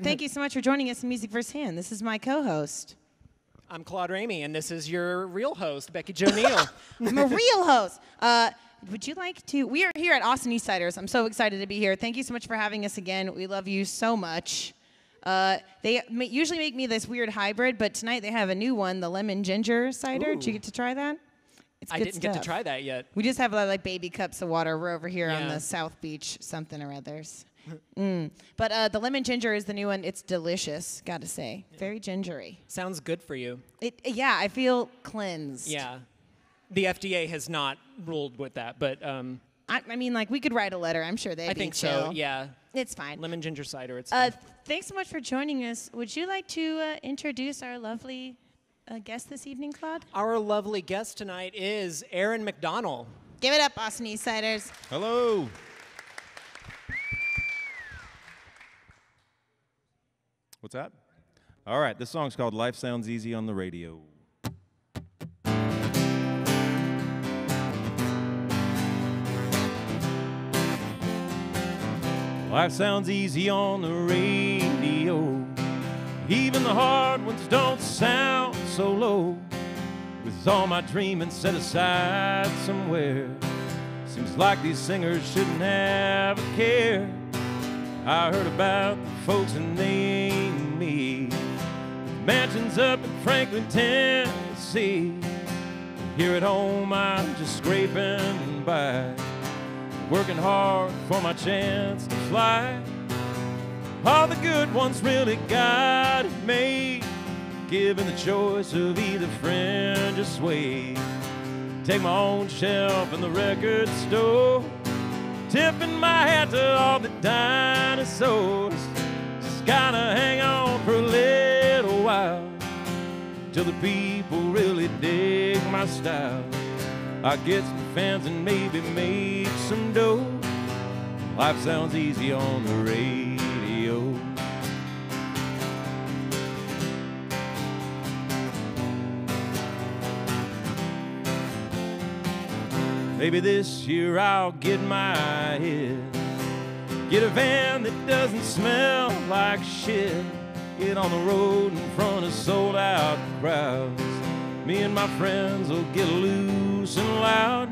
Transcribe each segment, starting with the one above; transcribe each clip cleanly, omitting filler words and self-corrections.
Thank you so much for joining us in Music Firsthand. This is my co-host. I'm Claude Ramey, and this is your real host, Becky Jo Neal. I'm a real host. Would you like to? We are here at Austin Eastsiders. I'm so excited to be here. Thank you so much for having us again. We love you so much. They usually make me this weird hybrid, but tonight they have a new one, the lemon ginger cider. Ooh. Did you get to try that? It's I good didn't get to stuff. try that yet. We just have like baby cups of water. We're over here on Yeah. the South Beach something or others. But the lemon ginger is the new one. It's delicious, gotta say. Yeah. Very gingery. Sounds good for you. Yeah, I feel cleansed. Yeah. The FDA has not ruled with that, but I mean, like, we could write a letter. I'm sure they'd be I think chill. so, yeah. It's fine. Lemon ginger cider, it's fine. Thanks so much for joining us. Would you like to introduce our lovely guest this evening, Claude? Our lovely guest tonight is Aaron McDonnell. Give it up, Austin Eastsiders. Hello. What's that? All right, this song's called Life Sounds Easy on the Radio. Life sounds easy on the radio. Even the hard ones don't sound so low. With all my dreaming set aside somewhere, seems like these singers shouldn't have a care. I heard about the folks and they ain't me. Mansions up in Franklin, Tennessee. Here at home I'm just scraping by, working hard for my chance to fly. All the good ones really got it made, given the choice of either friend or sway. Take my own shelf in the record store, tipping my hat to all the dinosaurs. Just gotta hang on for a little while, till the people really dig my style. I get some fans and maybe make some dough. Life sounds easy on the radio. Maybe this year I'll get my head, get a van that doesn't smell like shit, get on the road in front of sold out crowds. Me and my friends will get loose and loud.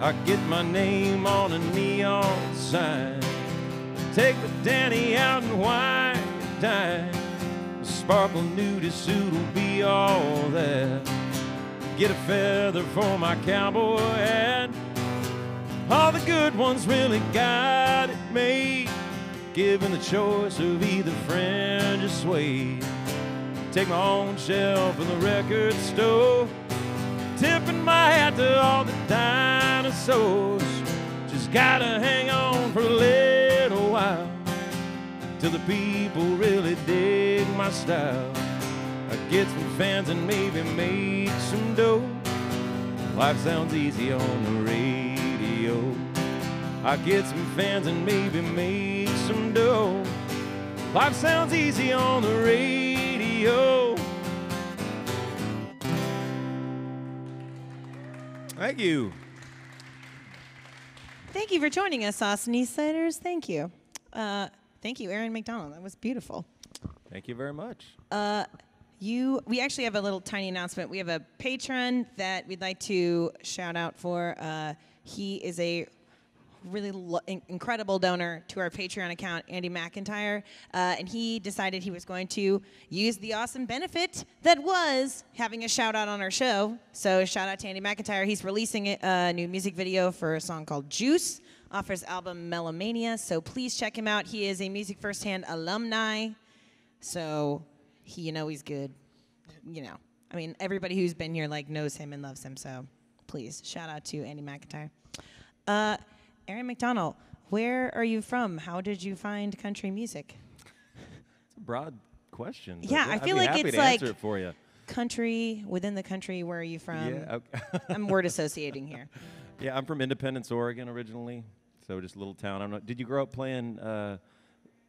I get my name on a neon sign, take the Danny out and wine and dine. A sparkle nudie suit will be all that. Get a feather for my cowboy hat. All the good ones really got it made, given the choice of either friend or sway. Take my own shelf in the record store, tipping my hat to all the dinosaurs. Just gotta hang on for a little while, till the people really dig my style. I get some fans and maybe make some dough. Life sounds easy on the radio. I get some fans and maybe make some dough. Life sounds easy on the radio. Thank you. Thank you for joining us, Austin Eastsiders. Thank you. Thank you, Aaron McDonnell. That was beautiful. Thank you very much. We actually have a little tiny announcement. We have a patron that we'd like to shout out for. He is a really incredible donor to our Patreon account, Andy McIntyre, and he decided he was going to use the awesome benefit that was having a shout out on our show. So shout out to Andy McIntyre. He's releasing a new music video for a song called Juice off his album Melomania. So please check him out. He is a Music Firsthand alumni. So he's good. I mean, everybody who's been here knows him and loves him. So please shout out to Andy McIntyre. Aaron McDonnell, where are you from? How did you find country music? It's a broad question. Yeah, I feel I'd be like happy it's to like answer it for you. Country within the country. Where are you from? Yeah, okay. I'm word associating here. Yeah, I'm from Independence, Oregon originally, so just a little town. Did you grow up playing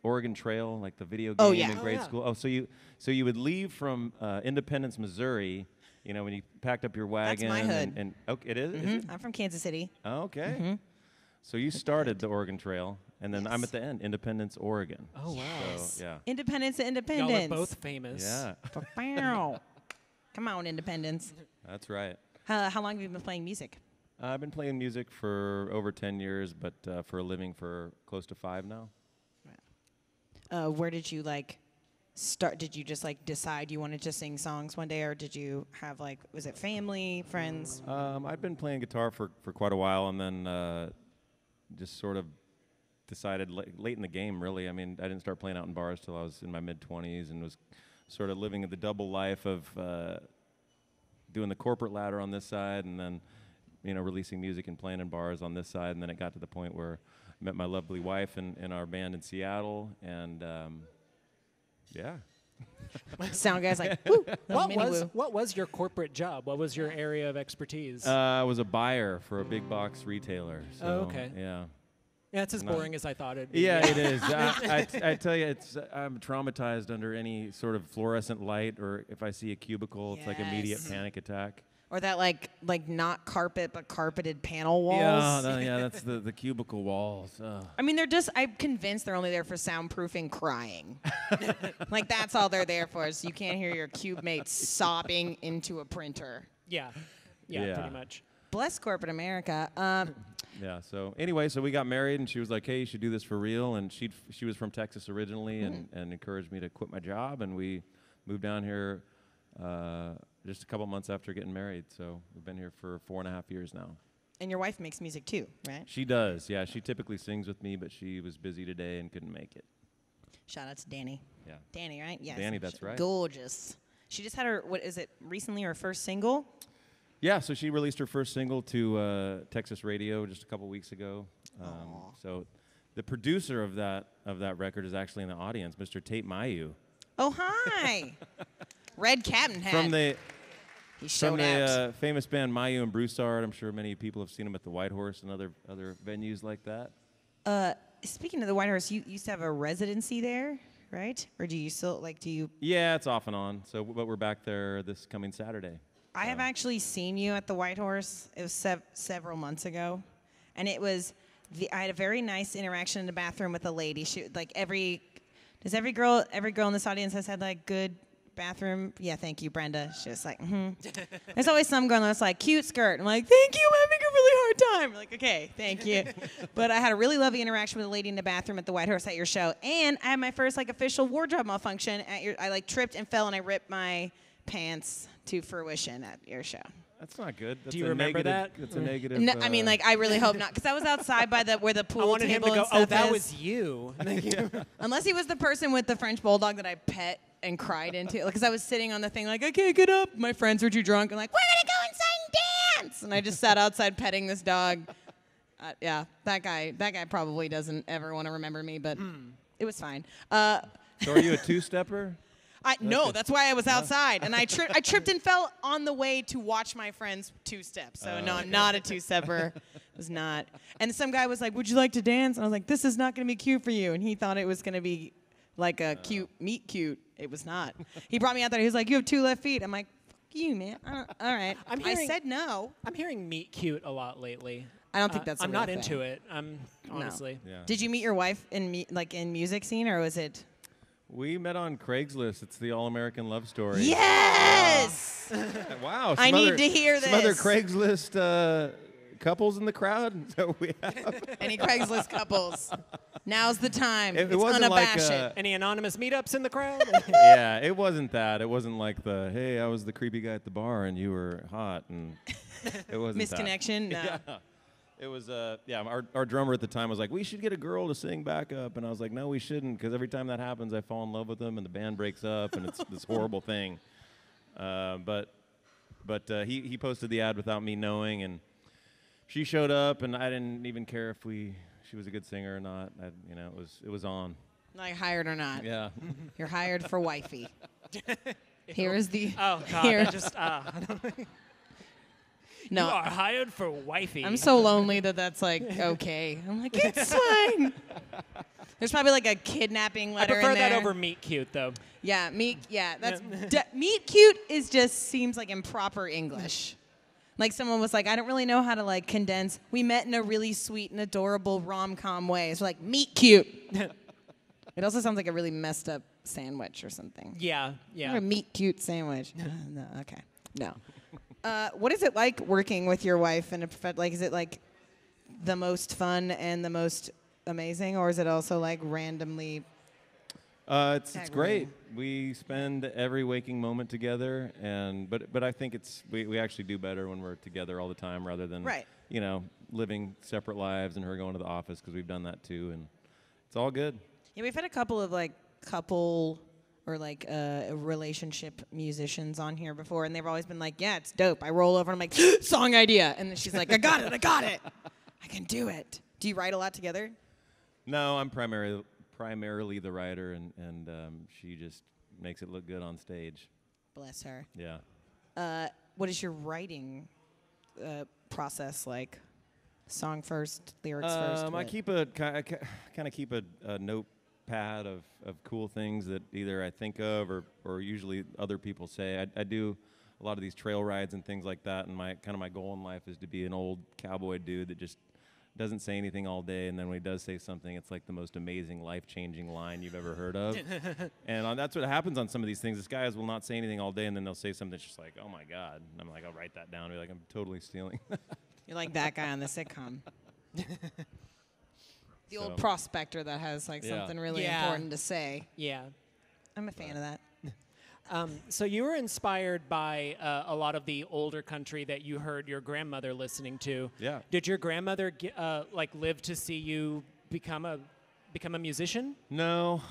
Oregon Trail, like the video game in grade school? Oh, so you would leave from Independence, Missouri, when you packed up your wagon. That's my hood. And okay, it is? Mm-hmm. Is it? I'm from Kansas City. Oh, okay. Mm-hmm. So you started the Oregon Trail, And then I'm at the end, Independence, Oregon. Oh, wow. Yes. So, yeah. Independence to Y'all Independence. are both famous. Yeah, Come on, Independence. that's right. How long have you been playing music? I've been playing music for over 10 years, but for a living for close to 5 now. Where did you start? Did you just decide you wanted to sing songs one day, or did you have was it family, friends? I've been playing guitar for quite a while, and then just sort of decided late in the game, really. I mean, I didn't start playing out in bars till I was in my mid-20s, and was sort of living the double life of doing the corporate ladder on this side, and then releasing music and playing in bars on this side. And then it got to the point where I met my lovely wife in our band in Seattle, and yeah. Sound guys woo. What was your corporate job? What was your area of expertise? I was a buyer for a big box retailer. So, Oh, okay. Yeah. Yeah, it's as boring as I thought it'd be. Yeah, it is. I tell you, I'm traumatized under any sort of fluorescent light, or if I see a cubicle, it's like immediate panic attack. Or that not carpet but carpeted panel walls. Yeah, that's the cubicle walls. I mean, I'm convinced they're only there for soundproofing crying. That's all they're there for, so you can't hear your cube mates sobbing into a printer. Yeah, Yeah. pretty much. Bless corporate America. Yeah. So anyway, we got married, and she was like, "Hey, you should do this for real." And she was from Texas originally, and encouraged me to quit my job, and we moved down here just a couple months after getting married. So we've been here for 4.5 years now. And your wife makes music too, right? She does. Yeah. She typically sings with me, but she was busy today and couldn't make it. Shout out to Danny. Yeah. Danny, right? Yes. Danny, that's right. Gorgeous. She just had recently her first single? Yeah, so she released her first single to Texas radio just a couple weeks ago. So the producer of that record is actually in the audience, Mr. Tate Mayu. Oh, hi. Red Captain hat. He showed From out. the famous band Mayu and Broussard. I'm sure many people have seen him at the White Horse and other venues like that. Speaking of the White Horse, you used to have a residency there, right? Or do you still Yeah, it's off and on. So, but we're back there this coming Saturday. I have actually seen you at the White Horse. It was several months ago, and it was I had a very nice interaction in the bathroom with a lady. She every girl in this audience has had good bathroom. Yeah, thank you, Brenda. She's just There's always some girl that's cute skirt. I'm like, thank you, I'm having a really hard time. I'm like, okay, thank you. But I had a really lovely interaction with a lady in the bathroom at the White Horse at your show, and I had my first official wardrobe malfunction at your. I tripped and fell, and I ripped my pants to fruition at your show. That's not good. That's Do you remember that? That's a negative. No, I mean, I really hope not, because I was outside by where the pool I wanted him table to go, and stuff oh, that is. was you. Unless he was the person with the French bulldog that I pet and cried into, because I was sitting on the thing I can't get up. My friends were too drunk and we're gonna go inside and dance, and I just sat outside petting this dog. Yeah, that guy probably doesn't ever want to remember me, but it was fine. So are you a two-stepper? No, that's why I was outside, and I tripped and fell on the way to watch my friends two-step. So no, I'm not a two-stepper. Was not. And some guy was like, "Would you like to dance?" And I was like, "This is not going to be cute for you." And he thought it was going to be like a cute meet cute. It was not. He brought me out there. He was like, "You have 2 left feet." I'm like, "Fuck you, man." All right. I said no. I'm hearing meet cute a lot lately. I don't think that's. I'm not into it. Honestly. Yeah. Did you meet your wife in music scene, or was it? We met on Craigslist. It's the All-American Love Story. Yes. Wow. I need to hear Some other this. Craigslist couples in the crowd. So we have. Any Craigslist couples? Now's the time. It It's wasn't unabashed. Any anonymous meetups in the crowd? Yeah, it wasn't that. It wasn't like hey, I was the creepy guy at the bar and you were hot, and it wasn't Misconnection? No. Yeah. It was, our drummer at the time was like, we should get a girl to sing backup. And I was like, no, we shouldn't, because every time that happens, I fall in love with them, and the band breaks up, and it's this horrible thing. But he posted the ad without me knowing, and she showed up, and I didn't even care if she was a good singer or not. It was on. Like hired or not. Yeah. You're hired for wifey. Here is the. Oh, God. Here. That just, No. You are hired for wifey. I'm so lonely that's okay. I'm like, it's fine. There's probably a kidnapping I letter prefer in there. that over meet cute, though. Yeah, meet cute is just seems like improper English. Like someone was like, I don't really know how to like condense. We met in a really sweet and adorable rom-com way. It's like meet cute. It also sounds like a really messed up sandwich or something. Yeah, yeah. Or a meet cute sandwich. No, okay, no. What is it like working with your wife in a like? Is it like the most fun and the most amazing, or is it also like randomly? It's great. We spend every waking moment together, and but I think we actually do better when we're together all the time rather than living separate lives and her going to the office, because we've done that too, and it's all good. Yeah, we've had a couple of like couple or like relationship musicians on here before, and they've always been like, yeah, it's dope. I roll over and I'm like, song idea, and then she's like, I got it, I can do it. Do you write a lot together? No, I'm primarily the writer, and she just makes it look good on stage. Bless her. Yeah. What is your writing process like? Song first, lyrics first? I keep a kind of keep a notepad of cool things that either I think of or usually other people say. I do a lot of these trail rides and things like that, and my goal in life is to be an old cowboy dude that just doesn't say anything all day, and then when he does say something, it's like the most amazing, life-changing line you've ever heard of. And that's what happens on some of these things. These guys will not say anything all day, and then they'll say something that's just like, oh, my God. And I'm like, I'll write that down. Be like, I'm totally stealing. You're like that guy on the sitcom. The old prospector that has like something really important to say. Yeah. I'm a fan of that. So you were inspired by a lot of the older country that you heard your grandmother listening to. Yeah. Did your grandmother live to see you become a musician? No.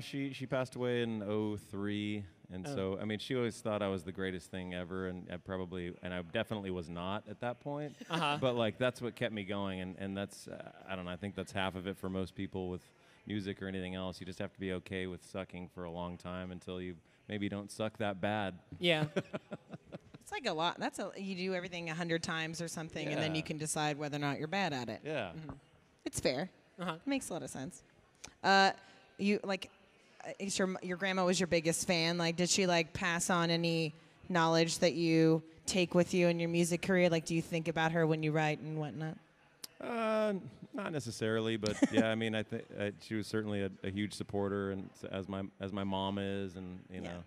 She passed away in 2003, and so I mean, she always thought I was the greatest thing ever, and I definitely was not at that point. But like that's what kept me going, and that's I don't know. I think that's half of it for most people with music or anything else. You just have to be okay with sucking for a long time until you maybe don't suck that bad. Yeah. It's like a lot. You do everything 100 times or something, and then you can decide whether or not you're bad at it. Yeah. Mm-hmm. It's fair. It makes a lot of sense. Your grandma was your biggest fan. Like, did she like pass on any knowledge that you take with you in your music career? Like, do you think about her when you write and whatnot? Not necessarily, but yeah, I mean, I think she was certainly a huge supporter, and as my mom is, and you know,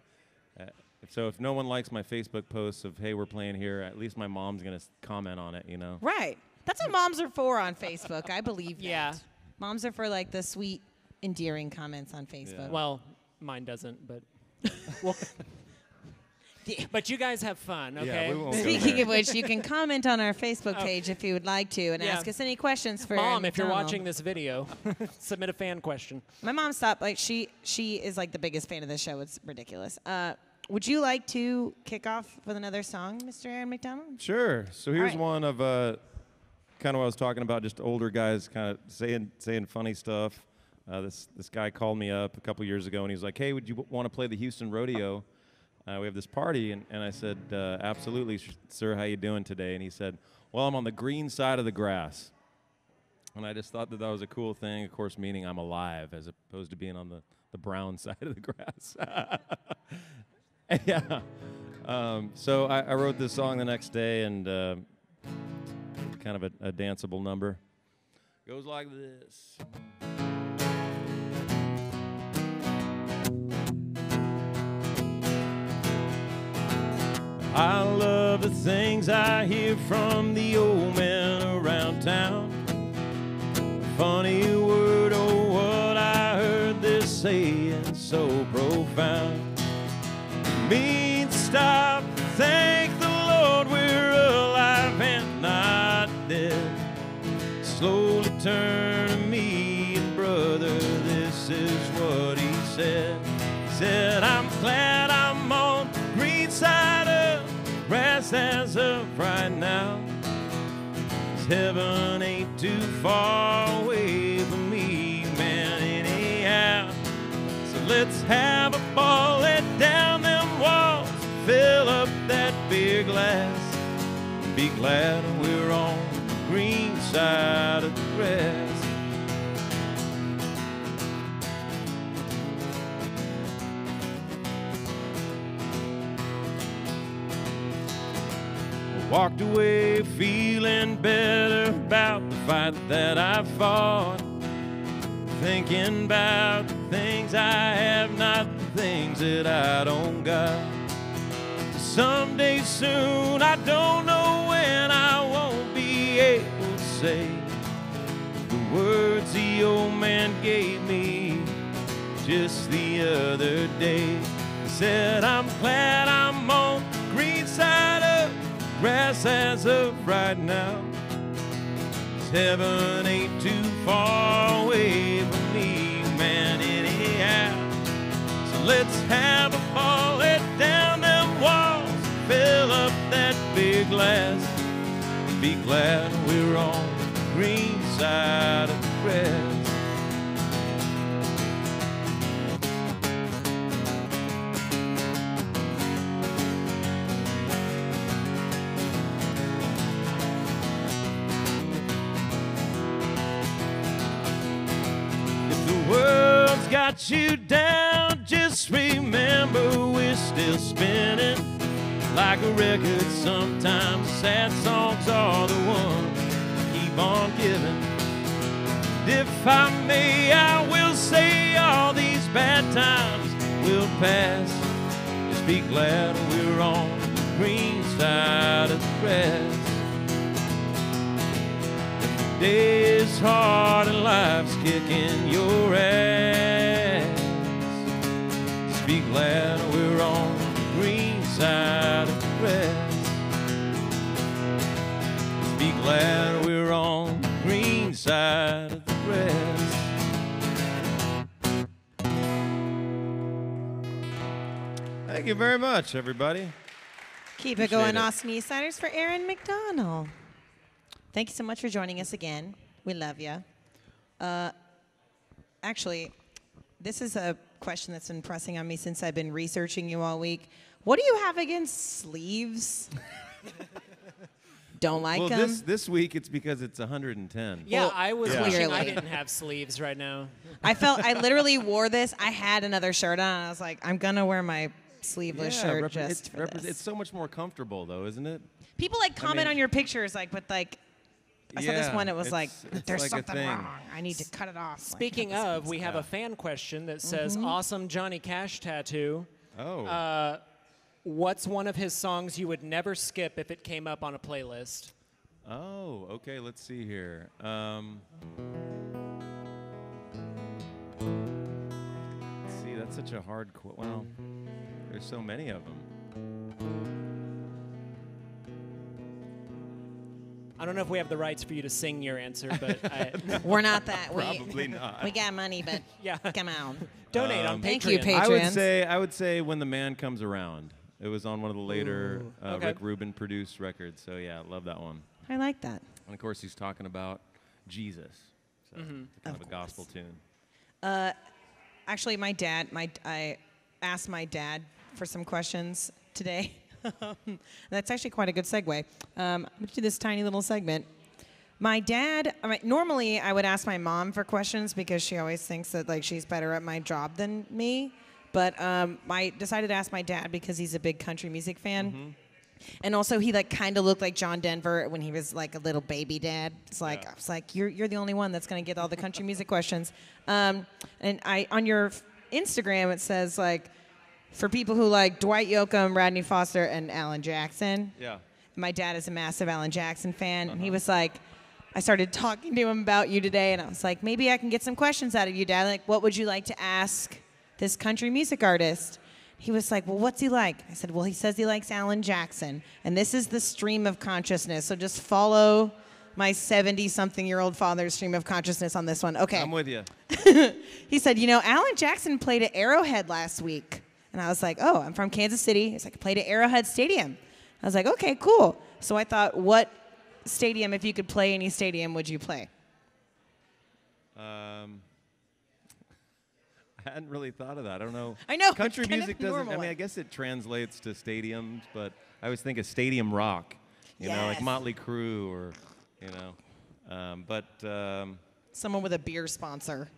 so if no one likes my Facebook posts of hey, we're playing here, at least my mom's gonna comment on it, you know. Right. That's what moms are for on Facebook. I believe that. Yeah. Moms are for like the sweet, endearing comments on Facebook. Yeah. Well, mine doesn't, but but you guys have fun, okay? Yeah, we won't Speaking of which, you can comment on our Facebook page if you would like to and ask us any questions for Mom, if you're McDonnell. watching this video, submit a fan question. My mom stopped. Like she is like the biggest fan of this show. It's ridiculous. Would you like to kick off with another song, Mr. Aaron McDonnell? Sure. So here's right. one of kind of what I was talking about, just older guys kind of saying funny stuff. This guy called me up a couple years ago, and he was like, hey, would you want to play the Houston Rodeo? We have this party, and I said, absolutely, sir, how you doing today? And he said, well, I'm on the green side of the grass. And I just thought that was a cool thing, of course, meaning I'm alive, as opposed to being on the brown side of the grass. Yeah. So I wrote this song the next day, and kind of a danceable number. Goes like this. I love the things I hear from the old men around town. Funny word, oh, what I heard this saying so profound. It means stop, thank the Lord we're alive and not dead. Slowly turn to me and brother, this is what he said. He said, I'm glad I'm on the green side of grass as of right now. 'Cause heaven ain't too far away from me, man, anyhow. So let's have a ball, let down them walls, fill up that beer glass, and be glad we're on the green side of the grass. Walked away feeling better about the fight that I fought. Thinking about the things I have, not the things that I don't got. Someday soon, I don't know when, I won't be able to say the words the old man gave me just the other day. He said, I'm glad I'm on the green side of the grass as of right now. 'Cause heaven ain't too far away from me, man, anyhow. So let's have a ball, let down them walls, fill up that big glass. Be glad we're on the green side of the grass. If the world's got you down, just remember we're still spinning. Like a record, sometimes sad songs are the ones that keep on giving. And if I may, I will say all these bad times will pass. Just be glad we're on the green side of the grass. If the day is hard and life's kicking your ass, just be glad we're on the green side of the grass. Just be glad we're on the green side of the grass. Thank you very much, everybody. Keep it going, Austin Eastsiders, for Aaron McDonnell. Thank you so much for joining us again. We love you. Actually, this is a question that's been pressing on me since I've been researching you all week. What do you have against sleeves? Don't like them? Well, this week it's because it's 110. Yeah, Well, I was yeah. wishing I Clearly. didn't have sleeves right now. I literally wore this. I had another shirt on. And I was like, I'm going to wear my sleeveless shirt just for this. It's so much more comfortable, though, isn't it? People like comment mean- on your pictures, like with like. I saw this Yeah, one. It was like, it's there's like a something thing. wrong. I need to cut it off. Speaking of, we have a fan question that says, awesome Johnny Cash tattoo. Oh. What's one of his songs you would never skip if it came up on a playlist? Oh, okay, let's see here. Let's see, that's such a hard well, there's so many of them. I don't know if we have the rights for you to sing your answer, but We're not that. Probably not. We got money, but yeah. come on. Donate on Patreon. Thank you, I would say When the Man Comes Around. It was on one of the later okay. Rick Rubin produced records. So yeah, I love that one. I like that. And of course he's talking about Jesus. So it's kind of a gospel tune. Actually, I asked my dad for some questions today. That's actually quite a good segue. I'm going to do this tiny little segment. My dad, normally I would ask my mom for questions because she always thinks that like she's better at my job than me. But I decided to ask my dad because he's a big country music fan. And also he like kind of looked like John Denver when he was like a little baby dad. It's like, I was like, you're the only one that's going to get all the country music questions. And on your Instagram, it says like, for people who like Dwight Yoakam, Rodney Foster, and Alan Jackson. Yeah. My dad is a massive Alan Jackson fan, and he was like, I started talking to him about you today, and I was like, maybe I can get some questions out of you, Dad. Like, what would you like to ask this country music artist? He was like, well, what's he like? I said, well, he says he likes Alan Jackson, and this is the stream of consciousness, so just follow my 70-something-year-old father's stream of consciousness on this one. Okay. I'm with you. He said, Alan Jackson played at Arrowhead last week. And I was like, oh, I'm from Kansas City. He's like, I played at Arrowhead Stadium. I was like, okay, cool. So I thought, what stadium, if you could play any stadium, would you play? I hadn't really thought of that. I don't know. I know, Country it's kind music of doesn't. I normal. mean, I guess it translates to stadiums, but I always think of stadium rock. You know, like Yes. Motley Crue or, Someone with a beer sponsor.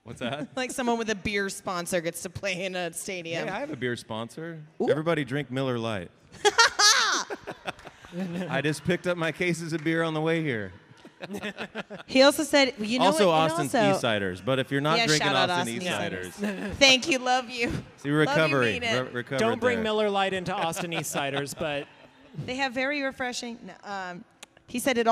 what's that? Like someone with a beer sponsor gets to play in a stadium. Hey, I have a beer sponsor. Ooh. Everybody drink Miller Lite. I just picked up my cases of beer on the way here. He also said, you know Also, what? Austin's also, East Ciders. But if you're not Yeah, drinking shout out Austin Austin East East Ciders, Thank you, love you. see recovery. Love you, mean it. Recovered Don't bring there. Miller Lite into Austin East Ciders, but They have very refreshing. He said it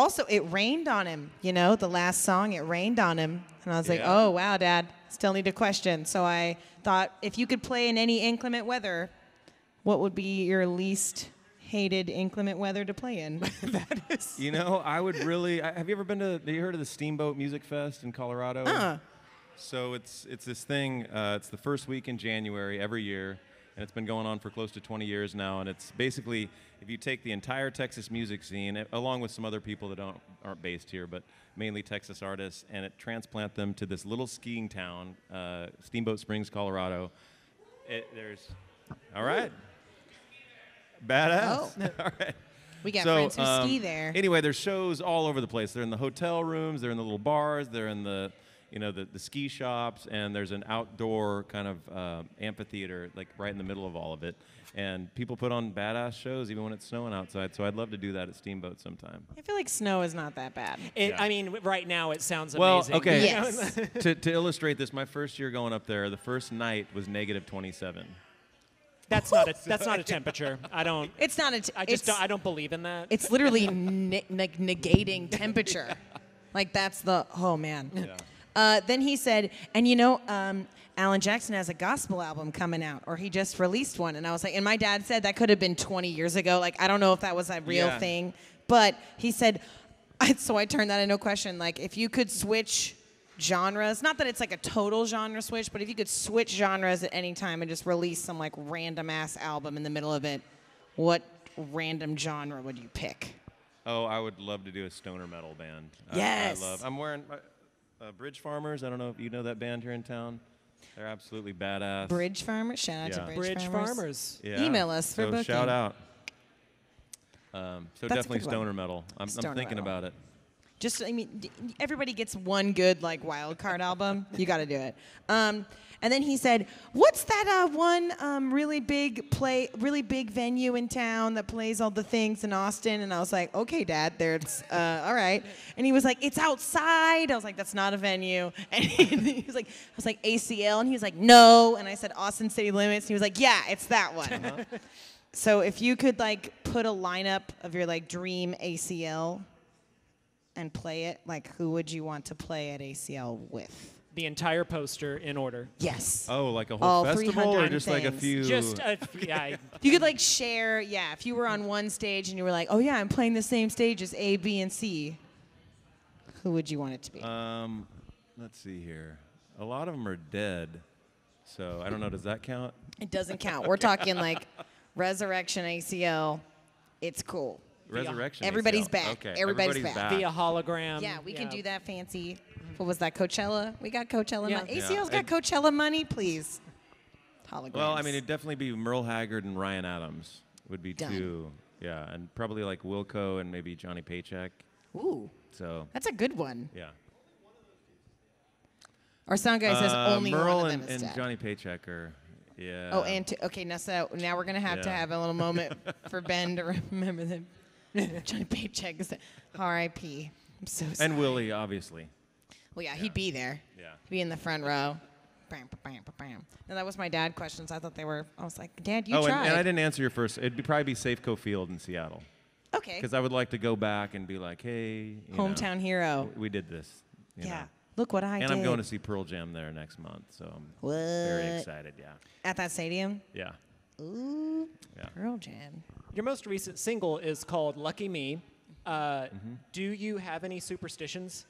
rained on him. You know, the last song, it rained on him. And I was like, Yeah. oh, wow, Dad, still need a question. So I thought, if you could play in any inclement weather, what would be your least hated inclement weather to play in? that is. You know, I would really. Have you ever been to? Have you heard of the Steamboat Music Fest in Colorado? So it's this thing. It's the first week in January every year, and it's been going on for close to 20 years now. And it's basically, if you take the entire Texas music scene, along with some other people that aren't based here, but mainly Texas artists, and it transplant them to this little skiing town, Steamboat Springs, Colorado. All right. Badass. Oh. All right. We got friends who ski there. Anyway, there's shows all over the place. They're in the hotel rooms, they're in the little bars, they're in the ski shops, and there's an outdoor kind of amphitheater like right in the middle of all of it. And people put on badass shows even when it's snowing outside. So I'd love to do that at Steamboat sometime. I feel like snow is not that bad. I mean, right now it sounds Well, amazing. okay. Yes. to illustrate this, my first year going up there, the first night was negative 27. That's not a temperature. I don't. It's not a. I don't believe in that. It's literally negating temperature. Like that's the. Oh man. Yeah. Then he said, and Alan Jackson has a gospel album coming out, or he just released one. And I was like, and my dad said that could have been 20 years ago. Like, I don't know if that was a real thing. But he said, so I turned that into a question. Like, if you could switch genres, not that it's like a total genre switch, but if you could switch genres at any time and just release some like random ass album in the middle of it, what random genre would you pick? Oh, I would love to do a stoner metal band. Yes. I'm wearing Bridge Farmers. I don't know if you know that band here in town. They're absolutely badass. Bridge Farmers? Shout out to Bridge Farmers. Yeah. Email us for booking. Shout out. So That's a definitely good one. stoner metal. I'm Stoner thinking metal. about it. Just, I mean, everybody gets one good like wild card album. You got to do it. And then he said, "What's that one really big venue in town that plays all the things in Austin?" And I was like, "Okay, Dad, there's all right." And he was like, "It's outside." I was like, "That's not a venue." And he was like, "I was like ACL," and he was like, "No." And I said, "Austin City Limits." And he was like, "Yeah, it's that one." Uh-huh. So if you could like put a lineup of your like dream ACL and play it, like who would you want to play at ACL with? The entire poster in order. Yes. Oh, like a whole All festival, or 300 just like a things. few? Just yeah. You could like share, if you were on one stage and you were like, oh yeah, I'm playing the same stage as A, B, and C, who would you want it to be? Let's see here. A lot of them are dead, so I don't know. Does that count? It doesn't count. We're talking like Resurrection ACL. It's cool. Resurrection. Everybody's ACL. back. Okay. Everybody's back. Via hologram. Yeah, we can do that fancy. What was that, Coachella? We got Coachella Yeah. money. Yeah. ACL's got Coachella money, please. Holograms. Well, I mean, it'd definitely be Merle Haggard and Ryan Adams would be Done. two. Yeah, and probably like Wilco and maybe Johnny Paycheck. Ooh, So that's a good one. yeah. Our sound guy says only Merle one of them and, is and dead. Johnny Paycheck are, yeah. Oh, and okay, now we're gonna have to Yeah. have a little moment for Ben to remember that Johnny Paycheck is R.I.P. I'm so sorry. And Willie, obviously. Well, yeah, he'd be there. Yeah. He'd be in the front row. Bam, bam, bam, bam. No, that was my dad questions. I thought they were. I was like, Dad, you Oh, tried. and I didn't answer your first. It'd probably be Safeco Field in Seattle. Okay. Because I would like to go back and be like, hey, you Hometown hero. we did this. you Yeah. know. Look what I did. And I'm going to see Pearl Jam there next month, so I'm very excited. Yeah. At that stadium. Yeah. Ooh. Yeah. Pearl Jam. Your most recent single is called "Lucky Me." Do you have any superstitions?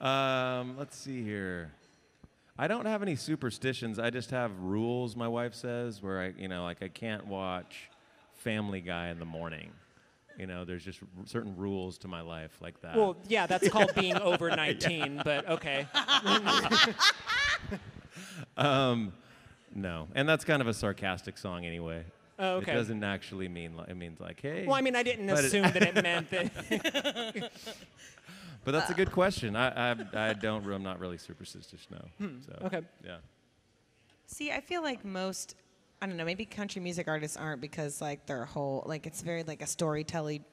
Let's see here. I don't have any superstitions. I just have rules, my wife says, where I can't watch Family Guy in the morning. There's just certain rules to my life like that. Well, yeah, that's called being over 19, but okay. No. And that's kind of a sarcastic song anyway. Oh, okay. It doesn't actually mean, it means like, hey. Well, I mean, I didn't But assume that it meant that. But that's a good question. I'm not really superstitious, no. So, okay. Yeah. See, I feel like I don't know, maybe country music artists aren't because like their whole, like it's very like a storytelling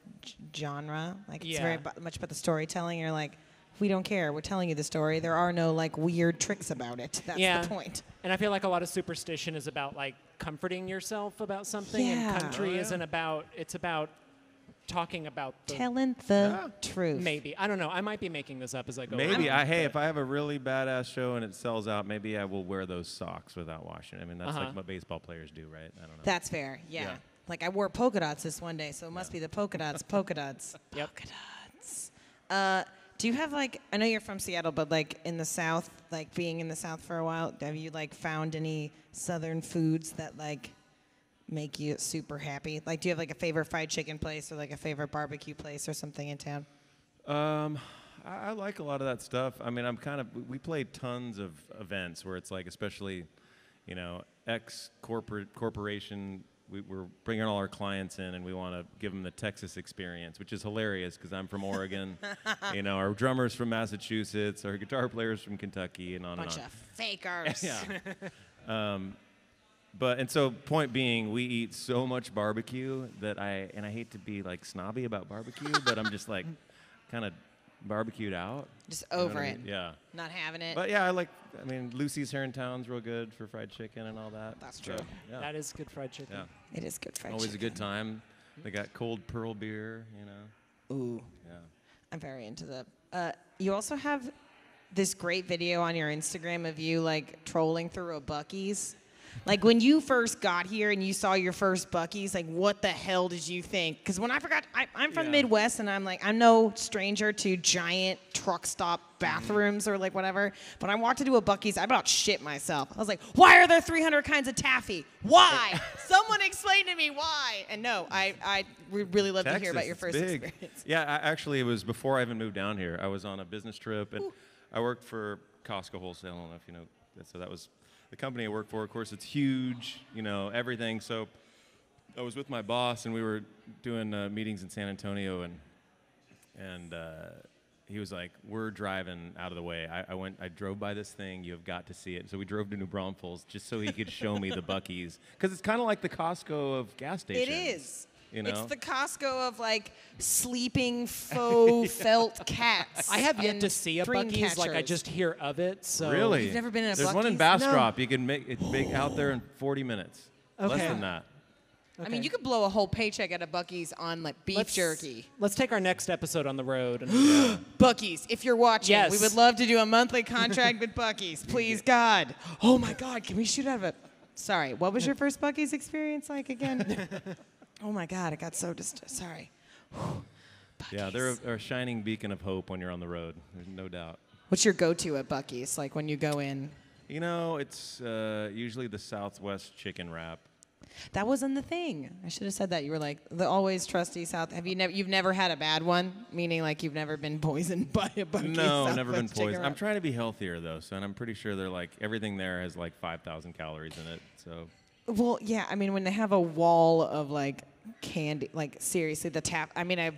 genre. Like it's very much about the storytelling. You're like, we don't care. We're telling you the story. There are no like weird tricks about it. That's the point. And I feel like a lot of superstition is about like comforting yourself about something, and country isn't about. It's about talking about telling the truth. Maybe I don't know. I might be making this up as I go. Maybe hey, if I have a really badass show and it sells out, maybe I will wear those socks without washing. I mean, that's like what baseball players do, right? I don't know. That's fair. Yeah. Like I wore polka dots this one day, so it must be the polka dots. Polka dots. Yep. Polka dots. Do you have like? I know you're from Seattle, but like in the South, like being in the South for a while, have you like found any Southern foods that like make you super happy? Like, do you have like a favorite fried chicken place or like a favorite barbecue place or something in town? I like a lot of that stuff. I mean, we played tons of events where it's like, especially, you know, corporation. We're bringing all our clients in, and we want to give them the Texas experience, which is hilarious because I'm from Oregon. You know, our drummer's from Massachusetts, our guitar player's from Kentucky, and on Bunch and on. of fakers. And so point being, we eat so much barbecue that I hate to be like snobby about barbecue, but I'm just like kind of barbecued out. Just over it. Yeah. Not having it. But yeah, I mean, Lucy's here in town's real good for fried chicken and all that. That's true. Yeah. That is good fried chicken. Yeah. It is good fried Always chicken. a good time. They got cold pearl beer, you know. Ooh. Yeah. I'm very into the. You also have this great video on your Instagram of you like trolling through a Buc-ee's. Like when you first got here and you saw your first Buc-ee's, like what the hell did you think? Because when I'm from the Midwest and I'm like, I'm no stranger to giant truck stop bathrooms or like whatever. But I walked into a Buc-ee's, I about shit myself. I was like, why are there 300 kinds of taffy? Why? Someone explain to me why. And no, I would really love to hear about your first experience. Yeah, actually, it was before I even moved down here. I was on a business trip, and I worked for Costco Wholesale. I don't know if you know. So that was the company I worked for. Of course, it's huge, you know, everything. So I was with my boss, and we were doing meetings in San Antonio, and he was like, "We're driving out of the way." I drove by this thing. You have got to see it. So we drove to New Braunfels just so he could show me the Buc-ee's, because it's kind of like the Costco of gas stations. It is. You know? It's the Costco of like sleeping faux felt cats. I have yet to see a Buc-ee's. Like I just hear of it. So Really? You've never been in a There's one in Buc-ee's? Bastrop. You can make it big out there in 40 minutes. Less Okay. than that. I mean, you could blow a whole paycheck at a Buc-ee's on like beef jerky. Let's take our next episode on the road. And Buc-ee's, if you're watching, Yes. we would love to do a monthly contract with Buc-ee's. Please, God. Oh my God, can we shoot out of it? Sorry, what was your first Buc-ee's experience like again? Oh my God, I got so sorry. Yeah, they're a shining beacon of hope when you're on the road. There's no doubt. What's your go-to at Buc-ee's? Like when you go in? You know, it's usually the Southwest chicken wrap. That wasn't the thing. I should have said that. You were like the always trusty South. Have you never? You've never had a bad one, meaning like you've never been poisoned by a Buc-ee's? No, Southwest never been chicken poisoned. wrap? I'm trying to be healthier though, so and I'm pretty sure they're like everything there has like 5,000 calories in it. So. Well, yeah. I mean, when they have a wall of like candy, like seriously, the tap. I mean, I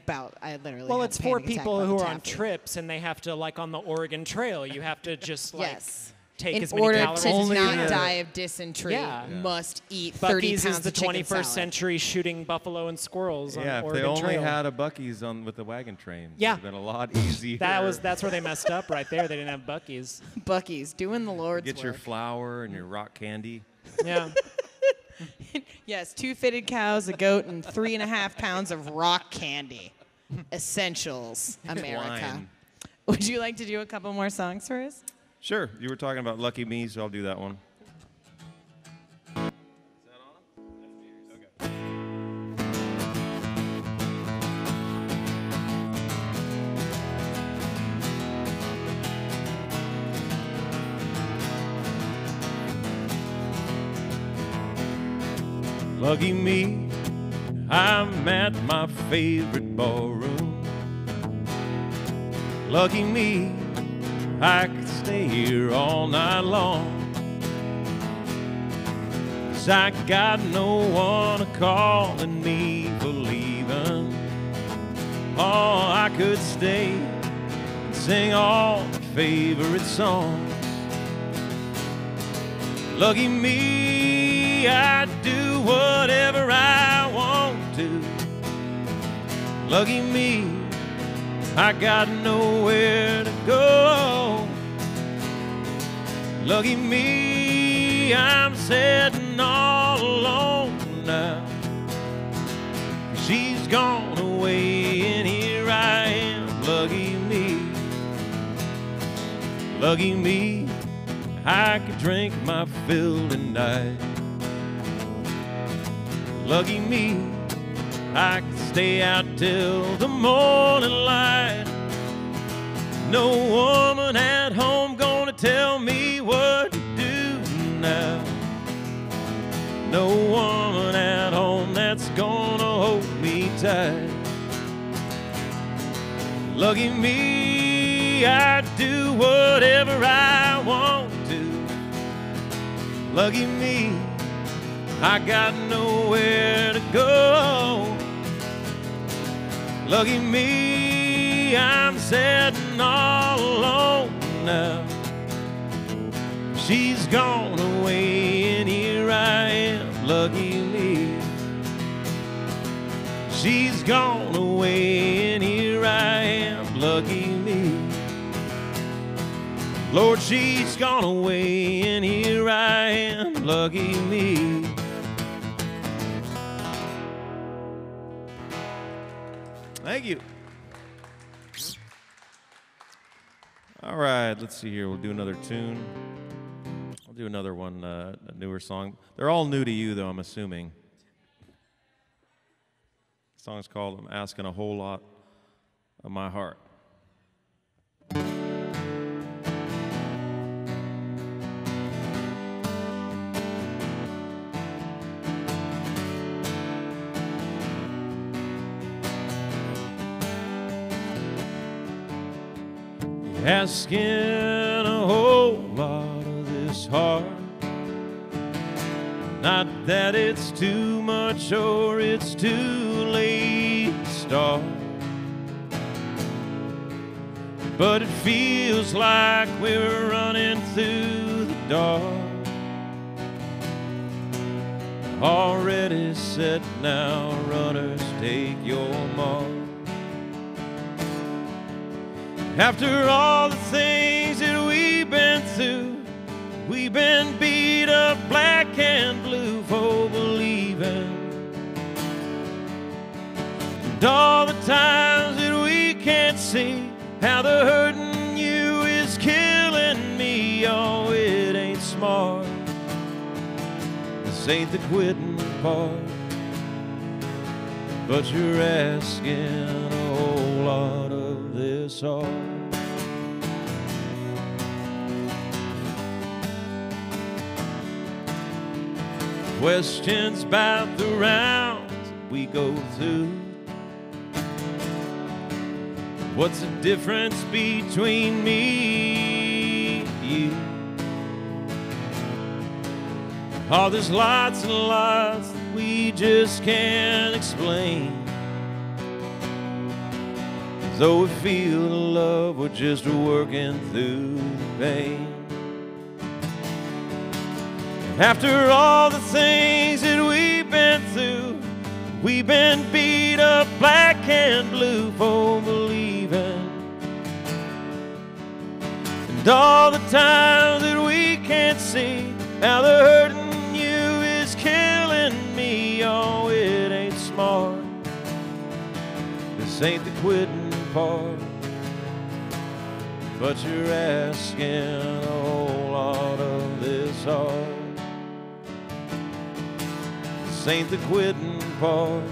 literally. well, had it's a for panic attack people about who the are on taffy. trips and they have to like on the Oregon Trail. You have to just like take in as many order calories to as you not can. die of dysentery, Yeah. must eat 30 Buc-ee's pounds is the of chicken 21st salad. century shooting buffalo and squirrels on Yeah, the if they Oregon only Trail. had a Buc-ee's on with the wagon train, Yeah. it would have been a lot easier. That's where they messed up right there. They didn't have Buc-ee's. Buc-ee's doing the Lord's Get work. your flour and your rock candy. Yeah. Yes, 2 fitted cows, a goat, and 3.5 pounds of rock candy. Essentials, America. Wine. Would you like to do a couple more songs for us? Sure, you were talking about Lucky Me, so I'll do that one. Lucky me, I'm at my favorite ballroom. Lucky me, I could stay here all night long. 'Cause I got no one calling me for leaving. Oh, I could stay and sing all my favorite songs. Lucky me, me, I do whatever I want to. Lucky me, I got nowhere to go. Lucky me, I'm sitting all alone now. She's gone away and here I am. Lucky me, lucky me, I could drink my fill tonight. Lucky me, I could stay out till the morning light. No woman at home gonna tell me what to do now. No woman at home that's gonna hold me tight. Lucky me, I do whatever I want to. Lucky me, I got nowhere to go. Lucky me, I'm sitting all alone now. She's gone away and here I am. Lucky me, she's gone away and here I am. Lucky me, Lord, she's gone away and here I am. Lucky me. Thank you. All right, let's see here. We'll do another tune. I'll do another one, a newer song. They're all new to you, though, I'm assuming. The song's called I'm Asking a Whole Lot of My Heart. Asking a whole lot of this heart. Not that it's too much or it's too late to start, but it feels like we're running through the dark. Already set now, runners, take your mark. After all the things that we've been through, we've been beat up black and blue for believing. And all the times that we can't see how the hurting you is killing me. Oh, it ain't smart. This ain't the quitting part, but you're asking a whole lot of this heart. Questions about the rounds we go through. What's the difference between me and you? Oh, there's lots and lots that we just can't explain. Though we feel the love, we're just working through the pain. After all the things that we've been through, we've been beat up black and blue for believing. And all the times that we can't see how the hurting you is killing me. Oh, it ain't smart. This ain't the quitting part, but you're asking a whole lot of this heart. This ain't the quitting part,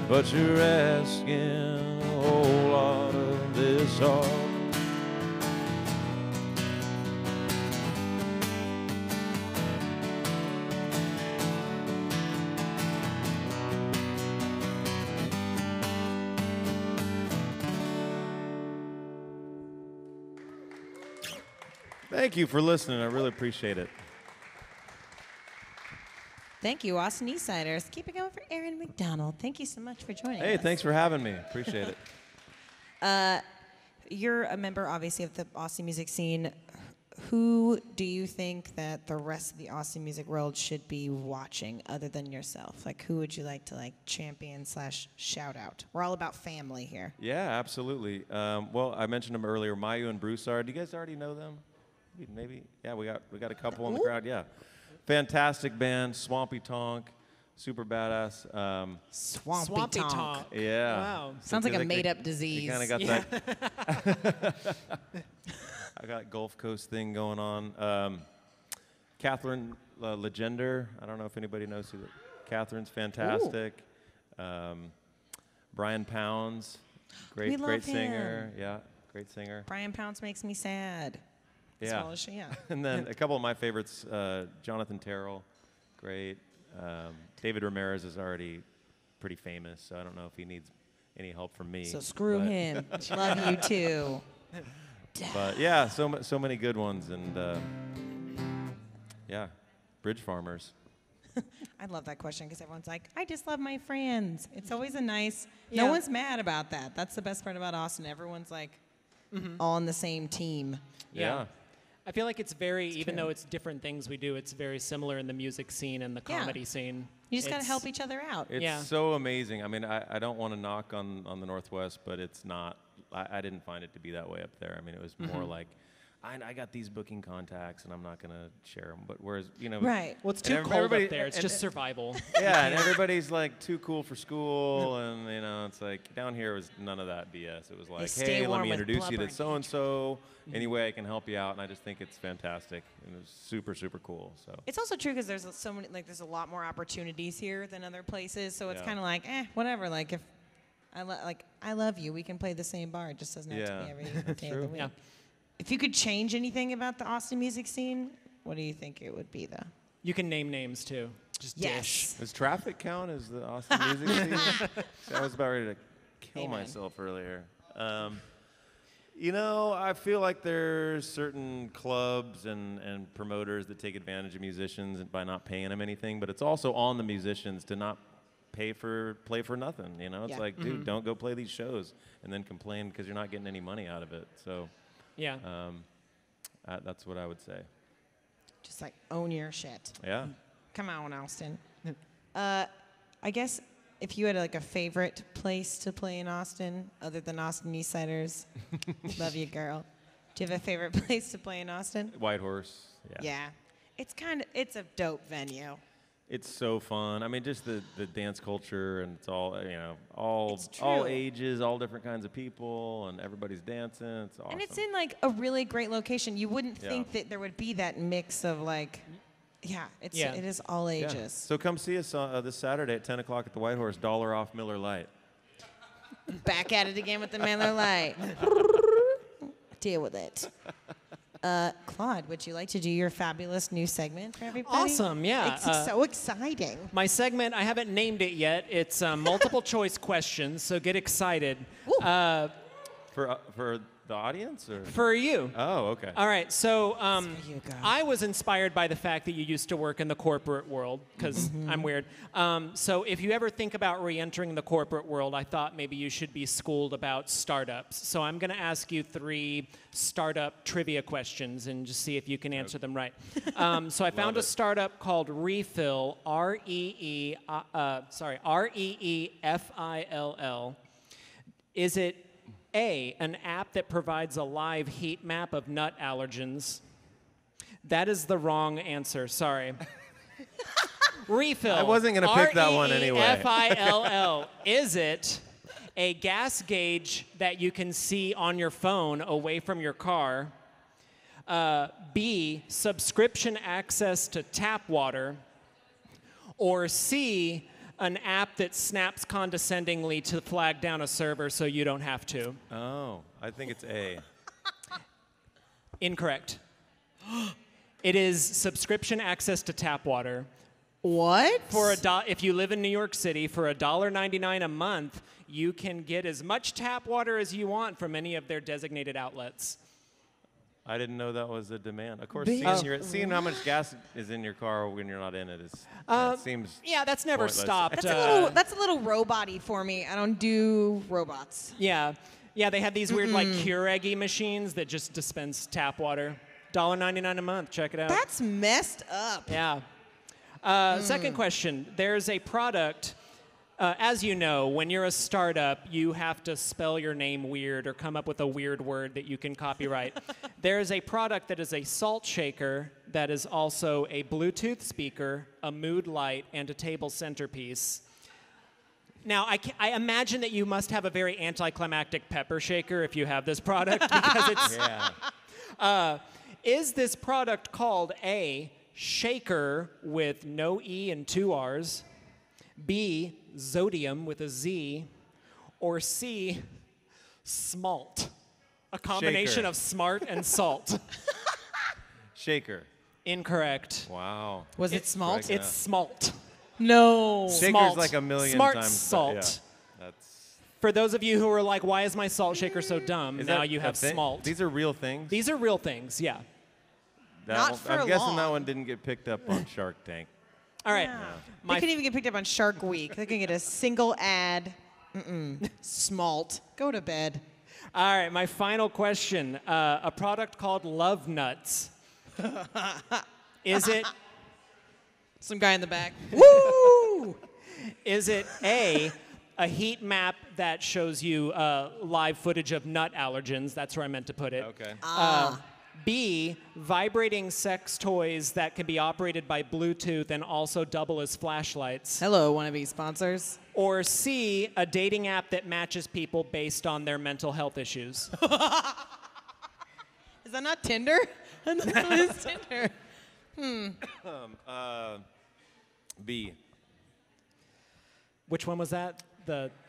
but you're asking a whole lot of this heart. Thank you for listening. I really appreciate it. Thank you, Austin Eastsiders. Keep it going for Aaron McDonnell. Thank you so much for joining us. Hey, thanks for having me. Appreciate it. You're a member, obviously, of the Austin music scene. who do you think that the rest of the Austin music world should be watching other than yourself? Like, who would you like to champion / shout out? We're all about family here. Yeah, absolutely. Well, I mentioned them earlier, Mayu and Broussard. Do you guys already know them? Maybe. Yeah, we got a couple in the crowd. Yeah, fantastic band, Swampy Tonk, super badass. Swampy Tonk. Yeah. Wow. Sounds like a made-up disease. You kind of got that. I got Gulf Coast thing going on. Catherine Legender. I don't know if anybody knows who that. Catherine's fantastic. Brian Pounds, great singer. Yeah, great singer. Brian Pounds makes me sad. Yeah. As well as she, yeah. And then a couple of my favorites, Jonathan Terrell, great. David Ramirez is already pretty famous, so I don't know if he needs any help from me. So screw him. Love you too. But yeah, so many good ones, and yeah, Bridge Farmers. I love that question because everyone's like, I just love my friends. It's always a nice, Yeah. no one's mad about that. That's the best part about Austin. Everyone's like all on the same team. Yeah. I feel like it's very, even true. though it's different things we do, it's very similar in the music scene and the Yeah. comedy scene. You just got to It's- help each other out. It's Yeah. so amazing. I mean, I don't want to knock on the Northwest, but it's not. I didn't find it to be that way up there. I mean, it was more like, I got these booking contacts, and I'm not going to share them. But whereas, Right. Well, it's too And cold everybody- up there. It's and- just survival. yeah, and everybody's like too cool for school, and it's like down here was none of that BS. It was like, stay hey, let warm me with introduce you blubber to and so and so. Any way I can help you out, and I just think it's fantastic, and it was super cool. So It's also true because there's so many, there's a lot more opportunities here than other places. So it's Yeah. kind of like, whatever. Like if I love you, we can play the same bar. It just doesn't have to Yeah, be every that's day of the true. week. Yeah. If you could change anything about the Austin music scene, what do you think it would be, though? You can name names too. Just dish. does traffic count as the Austin music scene? I was about ready to kill Amen. myself earlier. I feel like there's certain clubs and promoters that take advantage of musicians by not paying them anything, but it's also on the musicians to not play for nothing. It's Yeah. like, dude, don't go play these shows and then complain because you're not getting any money out of it. So Yeah. that's what I would say. Just like own your shit. Yeah. Come on, Austin. I guess if you had a favorite place to play in Austin, other than Austin Eastsiders, love you, girl. Do you have a favorite place to play in Austin? White Horse. Yeah. It's a dope venue. It's so fun. I mean, just the dance culture, and it's all It's all true. ages, all different kinds of people, and everybody's dancing. It's awesome. And it's in a really great location. You wouldn't Yeah. think that there would be that mix of it is all Yeah. ages. So come see us this Saturday at 10 o'clock at the White Horse. $1 off Miller Lite. Back at it again with the Miller Lite. Deal with it. Claude, would you like to do your fabulous new segment for everybody? Awesome, yeah. It's so exciting. My segment, I haven't named it yet. It's multiple choice questions, so get excited. For the audience? Or? For you. Oh, okay. All right, so for you, girl. I was inspired by the fact that you used to work in the corporate world, because I'm weird. So if you ever think about re-entering the corporate world, I thought maybe you should be schooled about startups. So I'm going to ask you 3 startup trivia questions and just see if you can answer them right. So I found a startup called Refill, REEFILL. Is it A, an app that provides a live heat map of nut allergens? That is the wrong answer. Sorry. Refill. I wasn't gonna pick that one anyway. REEFILL. Is it a gas gauge that you can see on your phone away from your car? B, subscription access to tap water? Or C, an app that snaps condescendingly to flag down a server so you don't have to? Oh, I think it's A. Incorrect. It is subscription access to tap water. What? If you live in New York City, for $1.99 a month, you can get as much tap water as you want from any of their designated outlets. I didn't know that was a demand. Of course, Bitch. seeing how much gas is in your car when you're not in it seems. Yeah, that's never Pointless. stopped. That's a little robot-y for me. I don't do robots. Yeah, they had these weird like Keurig machines that just dispense tap water. $1.99 a month. Check it out. That's messed up. Yeah. Second question. There's a product. As you know, when you're a startup, you have to spell your name weird or come up with a weird word that you can copyright. There is a product that is a salt shaker that is also a Bluetooth speaker, a mood light, and a table centerpiece. Now, I imagine that you must have a very anticlimactic pepper shaker if you have this product because it's... Yeah. Is this product called A, shaker with no E and 2 R's, B, Zodium with a Z, or C, smalt, a combination Shaker. of smart and salt? Shaker. Incorrect. Wow. Was it smalt? Yeah. It's smalt. No. Shaker's Smalt. like a million Smart times. salt. Yeah. That's. For those of you who are like, why is my salt shaker so dumb? Is Now that you a have thing? smalt. These are real things. These are real things, yeah. Not for I'm guessing that long. one didn't get picked up on Shark Tank. All right. Yeah. My They couldn't even get picked up on Shark Week. They couldn't get a single ad. Smalt. Go to bed. All right, my final question. A product called Love Nuts. Is it Some guy in the back. Woo! Is it A, a heat map that shows you live footage of nut allergens? That's where I meant to put it. Okay. B, vibrating sex toys that can be operated by Bluetooth and also double as flashlights. Hello, wannabe sponsors. Or C, a dating app that matches people based on their mental health issues. Is that not Tinder? I thought it was Tinder. B. Which one was that?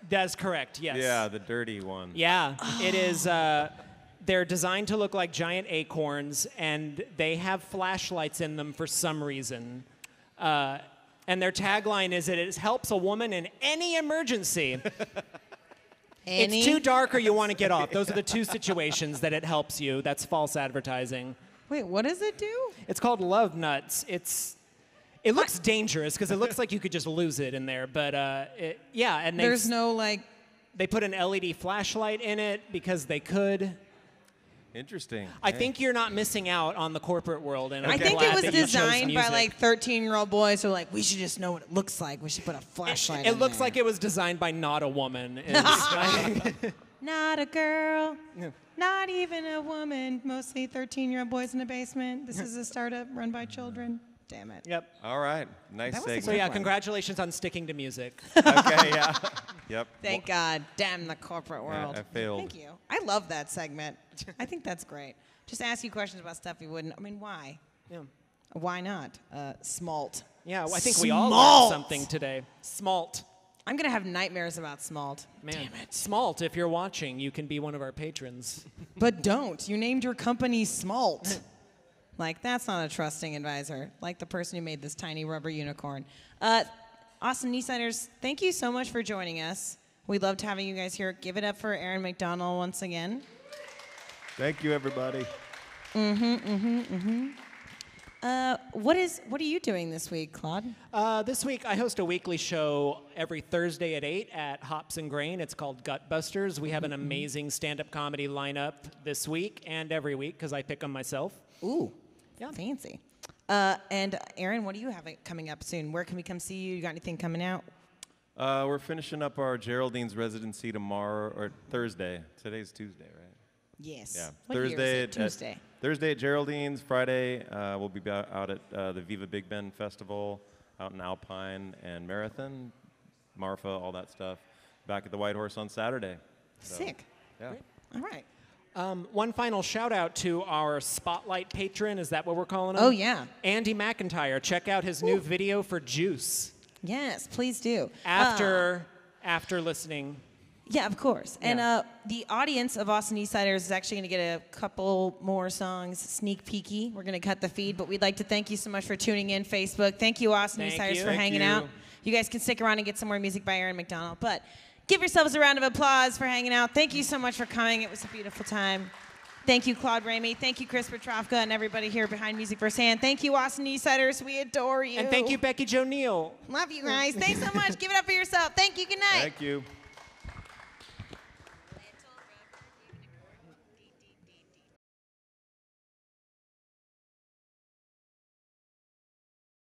That's correct, yes. Yeah, the dirty one. Yeah, it is. They're designed to look like giant acorns, and they have flashlights in them for some reason. And their tagline is that it helps a woman in any emergency. Any? It's too dark or you want to get off. Those are the two situations that it helps you. That's false advertising. Wait, what does it do? It's called Love Nuts. It looks dangerous because it looks like you could just lose it in there. But yeah, and There's no like. they put an LED flashlight in it because they could. Interesting. I think you're not missing out on the corporate world, and I'm I think glad it was that you chose designed by music. like 13-year-old boys who are like, we should just know what it looks like. We should put a flashlight in It looks there. like it was designed by not a woman. Not a girl, not even a woman. Mostly 13-year-old boys in a basement. This is a startup run by children. Damn it. Yep. All right. Nice That was a segment. So good yeah, one. congratulations on sticking to music. Okay, yeah. Yep. Thank God. Damn the corporate world. I failed. Thank you. I love that segment. I think that's great. Just ask you questions about stuff you wouldn't. I mean, why? Yeah. Why not? Smalt. Yeah, well, I think we all Smalt. learned something today. Smalt. I'm going to have nightmares about smalt. Man. Damn it. Smalt, if you're watching, you can be one of our patrons. But don't. You named your company Smalt. Like, that's not a trusting advisor. Like the person who made this tiny rubber unicorn. Austin Eastsiders, thank you so much for joining us. We loved having you guys here. Give it up for Aaron McDonnell once again. Thank you, everybody. What are you doing this week, Claude? This week, I host a weekly show every Thursday at 8 at Hops and Grain. It's called Gutbusters. We have an amazing stand-up comedy lineup this week and every week because I pick them myself. Ooh, Yeah. fancy. And Aaron, what do you have coming up soon? Where can we come see you? You got anything coming out? We're finishing up our Geraldine's residency tomorrow, or Thursday. Today's Tuesday, right? Yes. Yeah. What year is Thursday it? Tuesday. Thursday at Geraldine's. Friday, we'll be out at the Viva Big Bend Festival out in Alpine and Marathon, Marfa, all that stuff. Back at the White Horse on Saturday. So, Sick. Yeah. Great. All right. One final shout out to our Spotlight patron. Is that what we're calling him? Oh, yeah. Andy McIntyre. Check out his new video for Juice Yes, please do. after listening. Yeah, of course. Yeah. And the audience of Austin Eastsiders is actually going to get a couple more songs sneak peeky. We're going to cut the feed, but we'd like to thank you so much for tuning in, Facebook. Thank you, Austin Thank Eastsiders, you. for Thank hanging you. out. You guys can stick around and get some more music by Aaron McDonnell. But give yourselves a round of applause for hanging out. Thank you so much for coming. It was a beautiful time. Thank you, Claude Ramey. Thank you, Chris Petrovka, and everybody here behind Music Firsthand. Thank you, Austin Eastsiders. We adore you. And thank you, Becky Jo Neal. Love you guys. Thanks so much. Give it up for yourself. Thank you. Good night. Thank you.